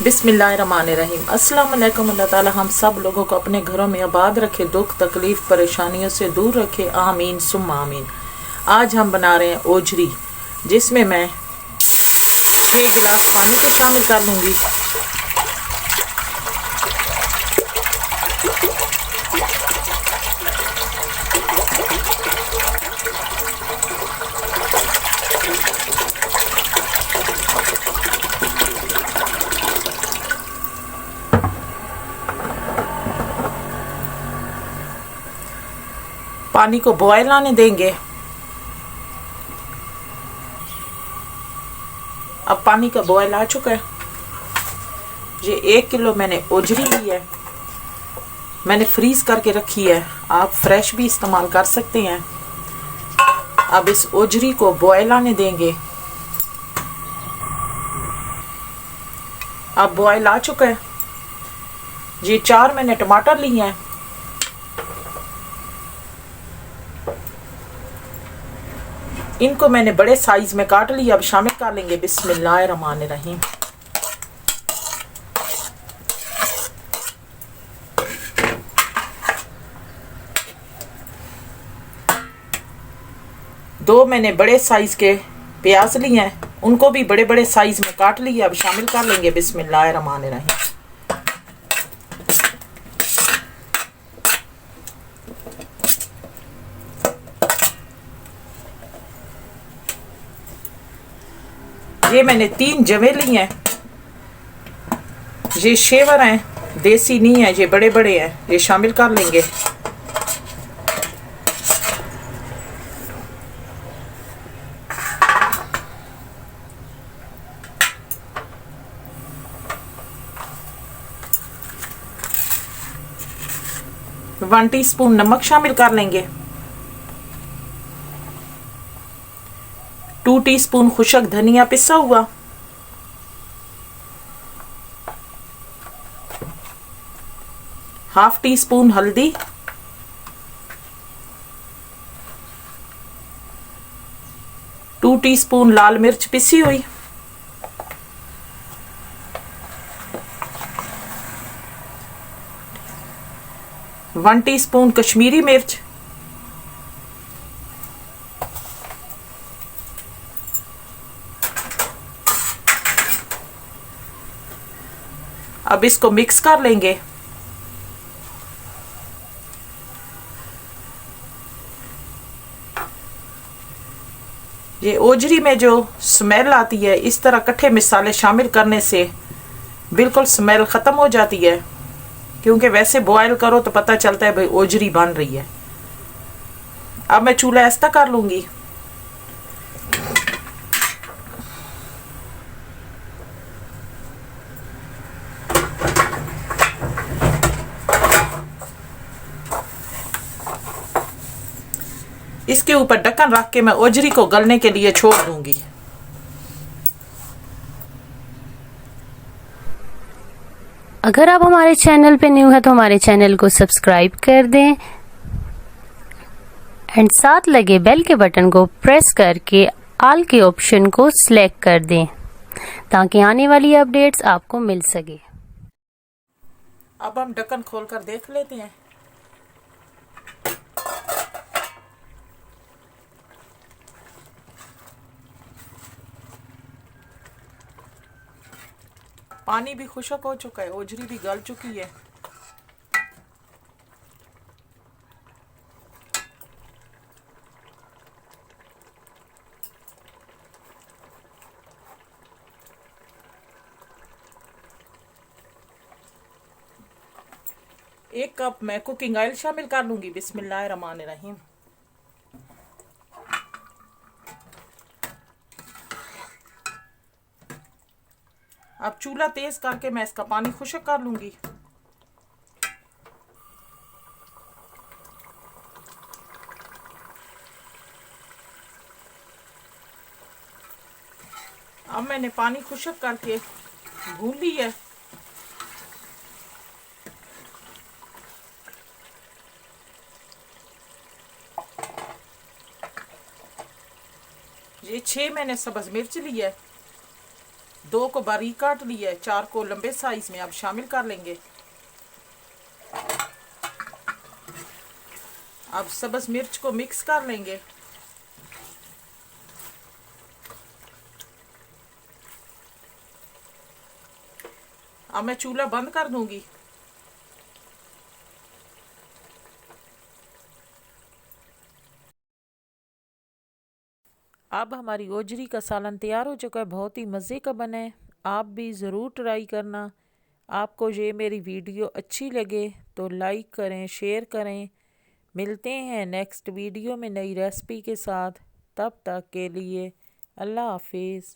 बिस्मिल्लाहिर्रहमानिर्रहीम। अस्सलाम वालेकुम। अल्लाह ताला हम सब लोगों को अपने घरों में आबाद रखे, दुख तकलीफ परेशानियों से दूर रखे, आमीन सुम्मा आमीन। आज हम बना रहे हैं ओजरी, जिसमें मैं 6 गिलास पानी को शामिल कर लूँगी। पानी को बॉयल आने देंगे। अब पानी का बॉयल आ चुका है। ये 1 किलो मैंने ओजरी ली है, मैंने फ्रीज करके रखी है, आप फ्रेश भी इस्तेमाल कर सकते हैं। अब इस ओजरी को बॉयल आने देंगे। अब बॉयल आ चुका है। ये 4 मैंने टमाटर लिए हैं। इनको मैंने बड़े साइज में काट लिया। अब शामिल कर लेंगे। बिस्मिल्लाहिर्रहमानिर्रहीम। दो मैंने बड़े साइज के प्याज लिए हैं, उनको भी बड़े बड़े साइज में काट लिया। अब शामिल कर लेंगे। बिस्मिल्लाहिर्रहमानिर्रहीम। ये मैंने 3 जवे लिए हैं। ये शेवर हैं, देसी नहीं है, ये बड़े बड़े हैं। ये शामिल कर लेंगे। वन टीस्पून नमक शामिल कर लेंगे। 2 टीस्पून खुशक धनिया पिसा हुआ, 1/2 टीस्पून हल्दी, 2 टीस्पून लाल मिर्च पिसी हुई, 1 टीस्पून कश्मीरी मिर्च, अब इसको मिक्स कर लेंगे। ये ओजरी में जो स्मेल आती है, इस तरह इकट्ठे मसाले शामिल करने से बिल्कुल स्मेल ख़त्म हो जाती है, क्योंकि वैसे बॉयल करो तो पता चलता है भाई ओजरी बन रही है। अब मैं चूल्हा ऐसा कर लूँगी। इसके ऊपर ढक्कन रख के मैं ओजरी को गलने के लिए छोड़ दूंगी। अगर आप हमारे चैनल पे न्यू है तो हमारे चैनल को सब्सक्राइब कर दें एंड साथ लगे बेल के बटन को प्रेस करके ऑल के ऑप्शन को सिलेक्ट कर दें ताकि आने वाली अपडेट्स आपको मिल सके। अब हम ढक्कन खोलकर देख लेते हैं। पानी भी खुश्क हो चुका है, ओजरी भी गल चुकी है। एक कप मैं कुकिंग ऑयल शामिल कर लूंगी। बिस्मिल्लाहिर्रहमानिर्रहीम। अब चूल्हा तेज करके मैं इसका पानी खुश्क कर लूंगी। अब मैंने पानी खुश्क करके भून ली है। ये 6 मैंने सब्ज मिर्च ली है, 2 को बारीक काट लिया है, 4 को लंबे साइज में अब शामिल कर लेंगे। अब सब्ज मिर्च को मिक्स कर लेंगे। अब मैं चूल्हा बंद कर दूंगी। अब हमारी गोजरी का सालन तैयार हो चुका है, बहुत ही मज़े का बना है। आप भी ज़रूर ट्राई करना। आपको ये मेरी वीडियो अच्छी लगे तो लाइक करें, शेयर करें। मिलते हैं नेक्स्ट वीडियो में नई रेसिपी के साथ। तब तक के लिए अल्लाह हाफिज़।